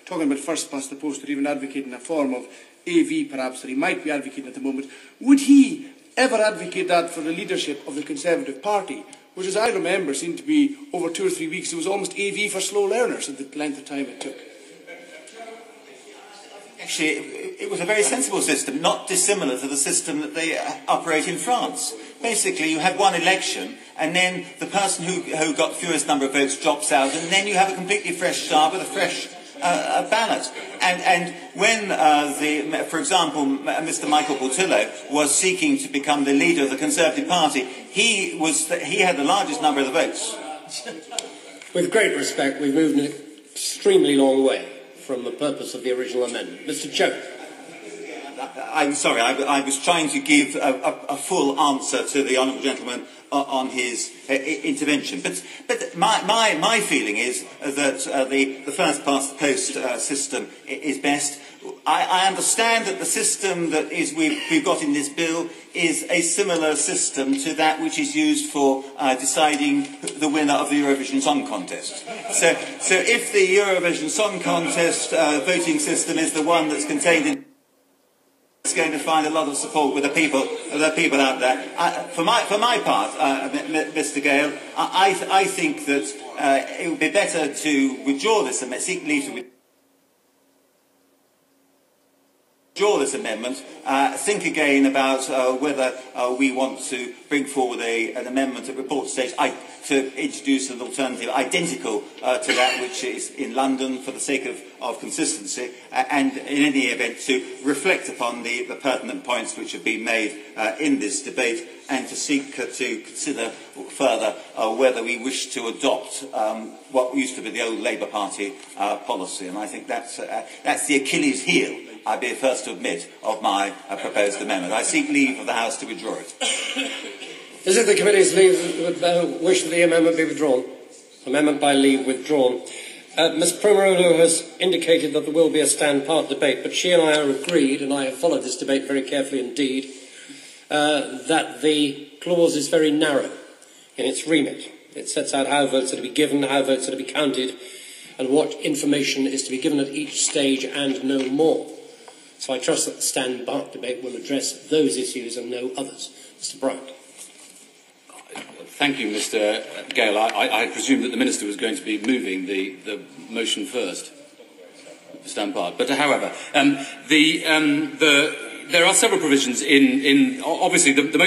talking about first past the post or even advocating a form of AV perhaps that he might be advocating at the moment, would he ever advocate that for the leadership of the Conservative Party, which, as I remember, seemed to be over 2 or 3 weeks. It was almost AV for slow learners at the length of time it took. Actually, it was a very sensible system, not dissimilar to the system that they operate in France. Basically, you have one election, and then the person who got the fewest number of votes drops out, and then you have a completely fresh start with a fresh ballot. And when, for example, Mr. Michael Portillo was seeking to become the leader of the Conservative Party, he had the largest number of the votes. With great respect, we've moved an extremely long way from the purpose of the original amendment. Mr. Choke. I'm sorry, I was trying to give a full answer to the honourable gentleman on his intervention. But my feeling is that the first past the post system is best. I understand that the system that we've got in this bill is a similar system to that which is used for deciding the winner of the Eurovision Song Contest. So if the Eurovision Song Contest voting system is the one that's contained in, it's going to find a lot of support with the people out there. For my part, Mr. Gale, I think that it would be better to withdraw this and seek leave to withdraw this amendment, think again about whether we want to bring forward an amendment at report stage to introduce an alternative identical to that which is in London for the sake of consistency, and in any event to reflect upon the pertinent points which have been made in this debate, and to seek to consider further whether we wish to adopt what used to be the old Labour Party policy. And I think that's the Achilles heel, I'd be the first to admit, of my proposed amendment. I seek leave of the House to withdraw it. Is it the committee's wish that the amendment be withdrawn? Amendment by leave withdrawn. Ms Pomerolo has indicated that there will be a stand-part debate, but she and I are agreed, and I have followed this debate very carefully indeed, that the clause is very narrow in its remit. It sets out how votes are to be given, how votes are to be counted, and what information is to be given at each stage and no more. So I trust that the stand-part debate will address those issues and no others. Mr. Bryant. Thank you, Mr. Gale. I presume that the Minister was going to be moving the motion first, stand-part. But however, there are several provisions in obviously the most